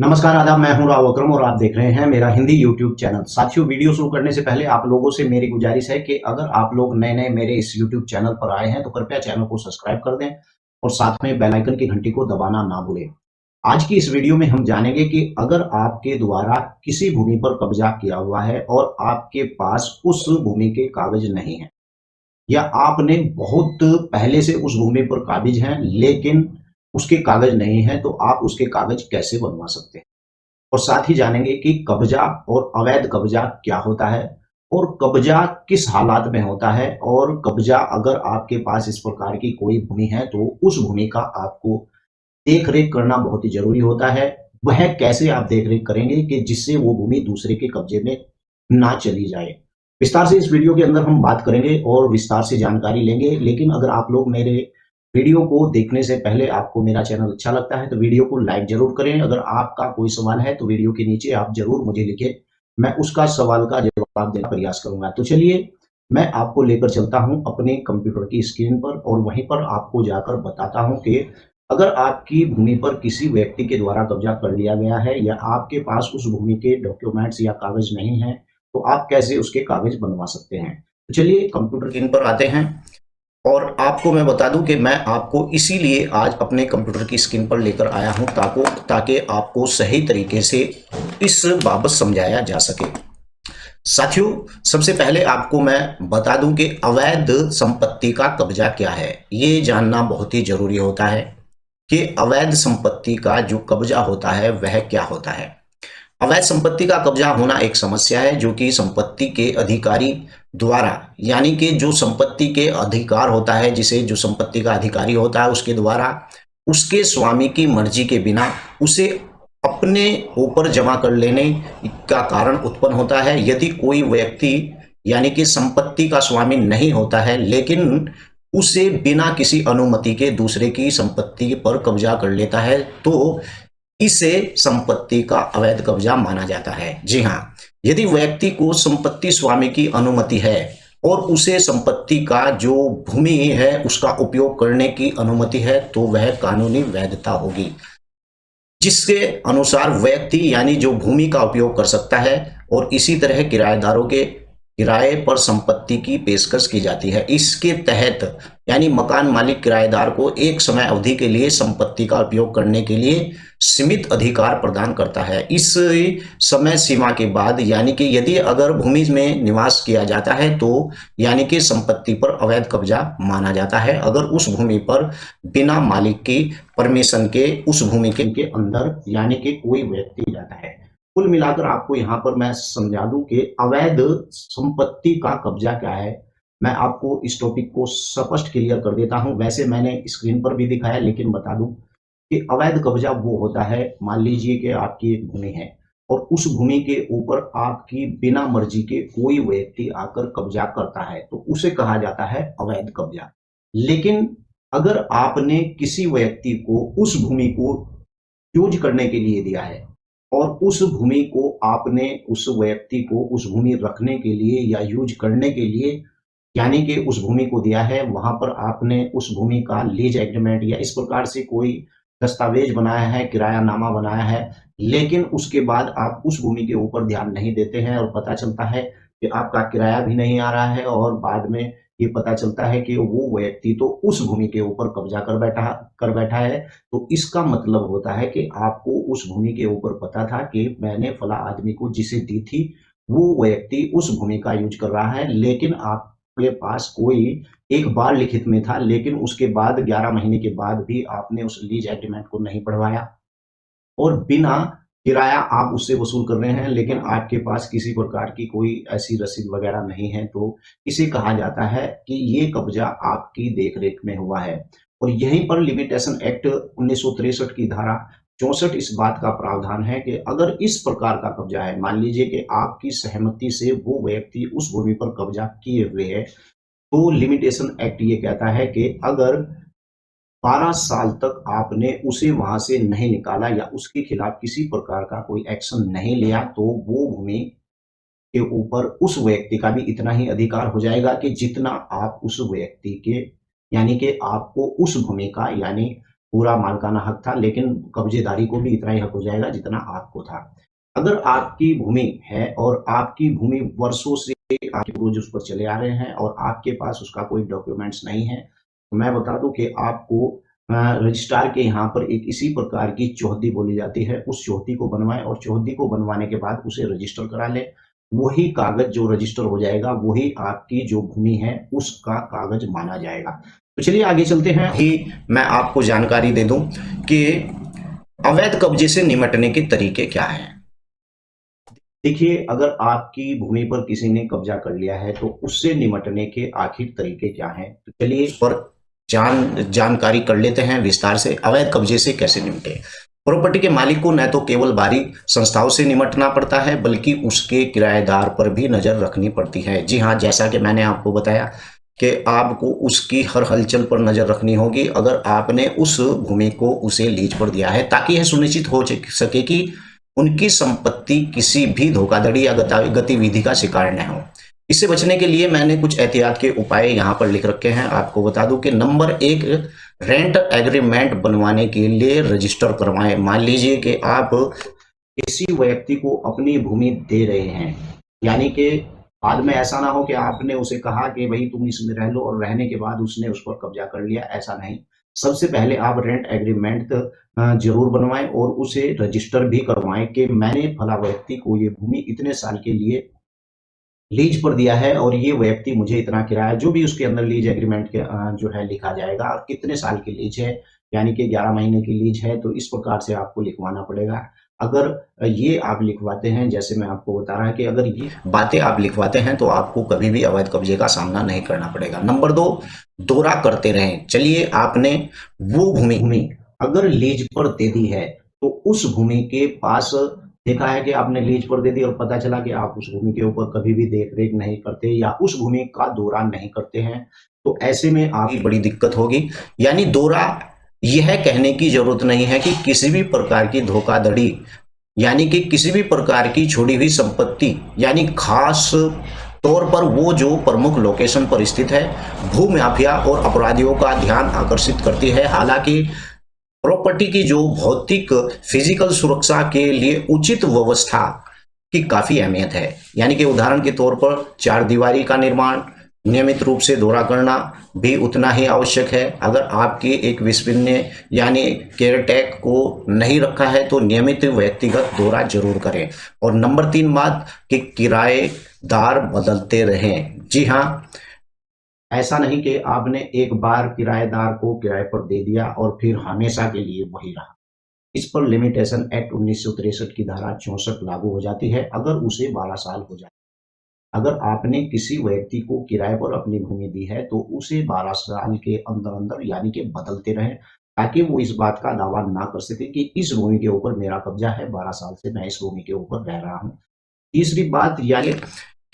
नमस्कार, आदाब। मैं हूं राव अकरम और आप देख रहे हैं मेरा हिंदी यूट्यूब चैनल। साथियों, वीडियो शुरू करने से पहले आप लोगों से मेरी गुजारिश है कि अगर आप लोग नए-नए मेरे इस यूट्यूब चैनल पर आए हैं तो कृपया चैनल को सब्सक्राइब कर दें और साथ में बेल आइकन की घंटी को दबाना ना भूलें। आज की इस वीडियो में हम जानेंगे कि अगर आपके द्वारा किसी भूमि पर कब्जा किया हुआ है और आपके पास उस भूमि के कागज नहीं है, या आपने बहुत पहले से उस भूमि पर काबिज हैं लेकिन उसके कागज नहीं है, तो आप उसके कागज कैसे बनवा सकते हैं? और साथ ही जानेंगे कि कब्जा और अवैध कब्जा क्या होता है और कब्जा किस हालात में होता है, और कब्जा अगर आपके पास इस प्रकार की कोई भूमि है तो उस भूमि का आपको देख रेख करना बहुत ही जरूरी होता है। वह कैसे आप देख रेख करेंगे कि जिससे वो भूमि दूसरे के कब्जे में ना चली जाए। विस्तार से इस वीडियो के अंदर हम बात करेंगे और विस्तार से जानकारी लेंगे। लेकिन अगर आप लोग मेरे वीडियो को देखने से पहले आपको मेरा चैनल अच्छा लगता है तो वीडियो को लाइक जरूर करें। अगर आपका कोई सवाल है तो वीडियो के नीचे आप जरूर मुझे लिखें, मैं उसका सवाल का जवाब देने का प्रयास करूंगा। तो चलिए, मैं आपको लेकर चलता हूं अपने कंप्यूटर की स्क्रीन पर और वहीं पर आपको जाकर बताता हूं कि अगर आपकी भूमि पर किसी व्यक्ति के द्वारा कब्जा कर लिया गया है या आपके पास उस भूमि के डॉक्यूमेंट्स या कागज नहीं है, तो आप कैसे उसके कागज बनवा सकते हैं। तो चलिए कंप्यूटर स्क्रीन पर आते हैं और आपको मैं बता दूं कि मैं आपको इसीलिए आज अपने कंप्यूटर की स्क्रीन पर लेकर आया हूं ताकि आपको सही तरीके से इस बाबत समझाया जा सके। साथियों, सबसे पहले आपको मैं बता दूं कि अवैध संपत्ति का कब्जा क्या है। ये जानना बहुत ही जरूरी होता है कि अवैध संपत्ति का जो कब्जा होता है वह क्या होता है। अवैध संपत्ति का कब्जा होना एक समस्या है जो कि संपत्ति के अधिकारी द्वारा, यानी कि जो संपत्ति के अधिकार होता है, जिसे जो संपत्ति का अधिकारी होता है उसके द्वारा उसके स्वामी की मर्जी के बिना उसे अपने ऊपर जमा कर लेने का कारण उत्पन्न होता है। यदि कोई व्यक्ति यानी कि संपत्ति का स्वामी नहीं होता है लेकिन उसे बिना किसी अनुमति के दूसरे की संपत्ति पर कब्जा कर लेता है, तो इसे संपत्ति का अवैध कब्जा माना जाता है। जी हाँ, यदि व्यक्ति को संपत्ति स्वामी की अनुमति है और उसे संपत्ति का जो भूमि है उसका उपयोग करने की अनुमति है, तो वह कानूनी वैधता होगी, जिसके अनुसार व्यक्ति यानी जो भूमि का उपयोग कर सकता है। और इसी तरह किराएदारों के किराए पर संपत्ति की पेशकश की जाती है। इसके तहत यानी मकान मालिक किराएदार को एक समय अवधि के लिए संपत्ति का उपयोग करने के लिए सीमित अधिकार प्रदान करता है। इस समय सीमा के बाद यानी कि यदि अगर भूमि में निवास किया जाता है तो यानी कि संपत्ति पर अवैध कब्जा माना जाता है, अगर उस भूमि पर बिना मालिक की परमिशन के उस भूमि के अंदर यानी कि कोई व्यक्ति जाता है। कुल मिलाकर आपको यहाँ पर मैं समझा दूं कि अवैध संपत्ति का कब्जा क्या है। मैं आपको इस टॉपिक को स्पष्ट क्लियर कर देता हूं। वैसे मैंने स्क्रीन पर भी दिखाया, लेकिन बता दूं कि अवैध कब्जा वो होता है, मान लीजिए कि आपकी एक भूमि है और उस भूमि के ऊपर आपकी बिना मर्जी के कोई व्यक्ति आकर कब्जा करता है, तो उसे कहा जाता है अवैध कब्जा। लेकिन अगर आपने किसी व्यक्ति को उस भूमि को यूज करने के लिए दिया है और उस भूमि को आपने उस व्यक्ति को उस भूमि रखने के लिए या यूज करने के लिए यानी कि उस भूमि को दिया है, वहां पर आपने उस भूमि का लीज एग्रीमेंट या इस प्रकार से कोई दस्तावेज बनाया है, किरायानामा बनाया है, लेकिन उसके बाद आप उस भूमि के ऊपर ध्यान नहीं देते हैं और पता चलता है कि आपका किराया भी नहीं आ रहा है और बाद में ये पता चलता है कि वो व्यक्ति तो उस भूमि के ऊपर कब्जा कर बैठा है। तो इसका मतलब होता है कि आपको उस भूमि के ऊपर पता था कि मैंने फला आदमी को जिसे दी थी वो व्यक्ति उस भूमि का यूज कर रहा है, लेकिन आपके पास कोई एक बार लिखित में था, लेकिन उसके बाद 11 महीने के बाद भी आपने उस लीज एग्रीमेंट को नहीं पढ़वाया और बिना किराया आप उससे वसूल कर रहे हैं, लेकिन आपके पास किसी प्रकार की कोई ऐसी रसीद वगैरह नहीं है, तो इसे कहा जाता है कि ये कब्जा आपकी देखरेख में हुआ है। और यहीं पर लिमिटेशन एक्ट 1963 की धारा 64 इस बात का प्रावधान है कि अगर इस प्रकार का कब्जा है, मान लीजिए कि आपकी सहमति से वो व्यक्ति उस भूमि पर कब्जा किए हुए है, तो लिमिटेशन एक्ट ये कहता है कि अगर 12 साल तक आपने उसे वहां से नहीं निकाला या उसके खिलाफ किसी प्रकार का कोई एक्शन नहीं लिया, तो वो भूमि के ऊपर उस व्यक्ति का भी इतना ही अधिकार हो जाएगा कि जितना आप उस व्यक्ति के यानी कि आपको उस भूमि का यानी पूरा मालिकाना हक था, लेकिन कब्जेदारी को भी इतना ही हक हो जाएगा जितना आपको था। अगर आपकी भूमि है और आपकी भूमि वर्षों से आपके पूर्वज उस पर चले आ रहे हैं और आपके पास उसका कोई डॉक्यूमेंट्स नहीं है, तो मैं बता दूं कि आपको रजिस्ट्रार के यहाँ पर एक इसी प्रकार की चौहद्दी बोली जाती है, उस चौहद्दी को बनवाएं और चौहद्दी को बनवाने के बाद उसे रजिस्टर करा लें। वही कागज जो रजिस्टर हो जाएगा वही आपकी जो भूमि है उसका कागज माना जाएगा। तो चलिए आगे चलते हैं कि मैं आपको जानकारी दे दूं कि अवैध कब्जे से निपटने के तरीके क्या हैं। देखिए, अगर आपकी भूमि पर किसी ने कब्जा कर लिया है तो उससे निपटने के आखिर तरीके क्या हैं, तो चलिए इस पर जानकारी कर लेते हैं विस्तार से। अवैध कब्जे से कैसे निपटे। प्रॉपर्टी के मालिक को न तो केवल बाहरी संस्थाओं से निपटना पड़ता है बल्कि उसके किराएदार पर भी नजर रखनी पड़ती है। जी हाँ, जैसा कि मैंने आपको बताया कि आपको उसकी हर हलचल पर नजर रखनी होगी अगर आपने उस भूमि को उसे लीज पर दिया है, ताकि यह सुनिश्चित हो सके कि उनकी संपत्ति किसी भी धोखाधड़ी या गतिविधि का शिकार न हो। इससे बचने के लिए मैंने कुछ एहतियात के उपाय यहाँ पर लिख रखे हैं। आपको बता दूं कि नंबर 1, रेंट एग्रीमेंट बनवाने के लिए रजिस्टर करवाएं। मान लीजिए कि आप किसी व्यक्ति को अपनी भूमि दे रहे हैं, यानी कि बाद में ऐसा ना हो कि आपने उसे कहा कि भाई तुम इसमें रह लो और रहने के बाद उसने उस पर कब्जा कर लिया, ऐसा नहीं। सबसे पहले आप रेंट एग्रीमेंट जरूर बनवाएं और उसे रजिस्टर भी करवाएं कि मैंने फला व्यक्ति को ये भूमि इतने साल के लिए लीज पर दिया है और ये व्यक्ति मुझे इतना किराया, जो भी उसके अंदर लीज एग्रीमेंट के जो है लिखा जाएगा, और कितने साल की लीज है, यानी कि 11 महीने की लीज है, तो इस प्रकार से आपको लिखवाना पड़ेगा। अगर ये आप लिखवाते हैं, जैसे मैं आपको बता रहा है कि अगर ये बातें आप लिखवाते हैं तो आपको कभी भी अवैध कब्जे का सामना नहीं करना पड़ेगा। नंबर 2, दौरा करते रहें। चलिए, आपने वो भूमि अगर लीज पर दे दी है तो उस भूमि के पास देखा है कि आपने लीज पर दे दी और पता चला कि आप उस भूमि के ऊपर कभी भी देख रेख नहीं करते या उस भूमि का दौरा नहीं करते हैं, तो ऐसे में आपकी बड़ी दिक्कत होगी। यानी दौरा, यह कहने की जरूरत नहीं है कि किसी भी प्रकार की धोखाधड़ी, यानी कि किसी भी प्रकार की छोड़ी हुई संपत्ति, यानी खास तौर पर वो जो प्रमुख लोकेशन पर स्थित है, भू माफिया और अपराधियों का ध्यान आकर्षित करती है। हालांकि प्रॉपर्टी की जो भौतिक फिजिकल सुरक्षा के लिए उचित व्यवस्था की काफी अहमियत है। यानी कि उदाहरण के तौर पर चार दीवारी का निर्माण, नियमित रूप से दौरा करना भी उतना ही आवश्यक है। अगर आपकी एक विश्वसनीय यानी केयरटेक को नहीं रखा है तो नियमित व्यक्तिगत दौरा जरूर करें। और नंबर 3 बात कि किराएदार बदलते रहें। जी हाँ, ऐसा नहीं कि आपने एक बार किराएदार को किराए पर दे दिया और फिर हमेशा के लिए वही रहा। इस पर लिमिटेशन एक्ट 1963 की धारा 64 लागू हो जाती है अगर उसे 12 साल हो जाए। अगर आपने किसी व्यक्ति को किराए पर अपनी भूमि दी है तो उसे 12 साल के अंदर अंदर यानी कि बदलते रहें, ताकि वो इस बात का दावा ना कर सके कि इस भूमि के ऊपर मेरा कब्जा है, 12 साल से मैं इस भूमि के ऊपर रह रहा हूँ। तीसरी बात, यानी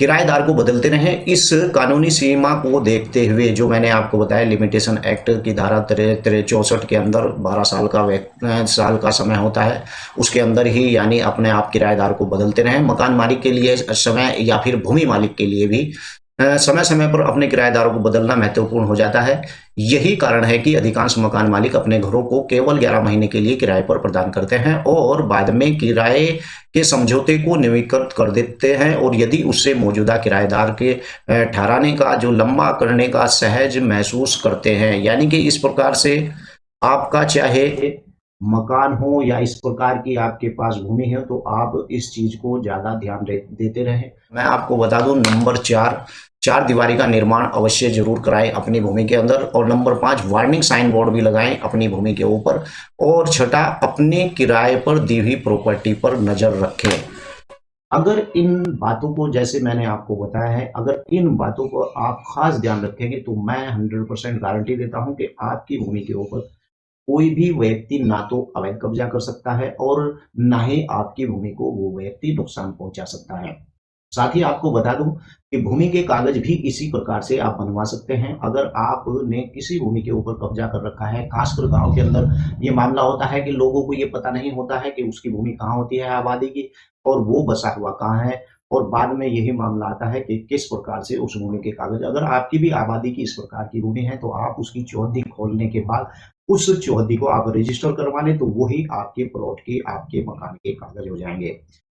किराएदार को बदलते रहें। इस कानूनी सीमा को देखते हुए जो मैंने आपको बताया, लिमिटेशन एक्ट की धारा 64 के अंदर 12 साल का समय होता है, उसके अंदर ही यानी अपने आप किराएदार को बदलते रहें। मकान मालिक के लिए समय या फिर भूमि मालिक के लिए भी समय समय पर अपने किराएदारों को बदलना महत्वपूर्ण हो जाता है। यही कारण है कि अधिकांश मकान मालिक अपने घरों को केवल 11 महीने के लिए किराए पर प्रदान करते हैं और बाद में किराए के समझौते को नवीनीकृत कर देते हैं, और यदि उससे मौजूदा किराएदार के ठहराने का जो लंबा करने का सहज महसूस करते हैं। यानी कि इस प्रकार से आपका चाहे मकान हो या इस प्रकार की आपके पास भूमि है तो आप इस चीज को ज्यादा ध्यान देते रहें। मैं आपको बता दूं, नंबर 4, चार दीवारी का निर्माण अवश्य जरूर कराएं अपनी भूमि के अंदर। और नंबर 5, वार्निंग साइन बोर्ड भी लगाएं अपनी भूमि के ऊपर। और छठा, अपने किराए पर दी हुई प्रॉपर्टी पर नजर रखें। अगर इन बातों को, जैसे मैंने आपको बताया है, अगर इन बातों को आप खास ध्यान रखेंगे तो मैं 100% गारंटी देता हूं कि आपकी भूमि के ऊपर कोई भी व्यक्ति ना तो अवैध कब्जा कर सकता है और ना ही आपकी भूमि को वो व्यक्ति नुकसान पहुंचा सकता है। साथ ही आपको बता दूं कि भूमि के कागज भी इसी प्रकार से आप बनवा सकते हैं। अगर आपने किसी भूमि के ऊपर कब्जा कर रखा है, खासकर गांव के अंदर ये मामला होता है कि लोगों को ये पता नहीं होता है कि उसकी भूमि कहाँ होती है आबादी की और वो बसा हुआ कहाँ है। और बाद में यही मामला आता है कि किस प्रकार से उस भूमि के कागज, अगर आपकी भी आबादी की इस प्रकार की भूमि है तो आप उसकी चौहद्दी खोलने के बाद उस चौहद्दी को आप रजिस्टर करवा लें तो वही आपके प्लॉट के, आपके मकान के कागज हो जाएंगे।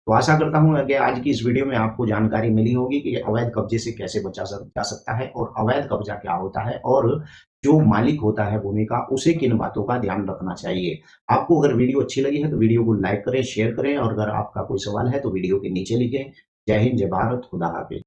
तो आशा करता हूँ कि आज की इस वीडियो में आपको जानकारी मिली होगी कि अवैध कब्जे से कैसे बचा जा सकता है और अवैध कब्जा क्या होता है और जो मालिक होता है भूमि का उसे किन बातों का ध्यान रखना चाहिए। आपको अगर वीडियो अच्छी लगी है तो वीडियो को लाइक करें, शेयर करें और अगर आपका कोई सवाल है तो वीडियो के नीचे लिखें। जय हिंद, जय भारत, खुदा हाफिज।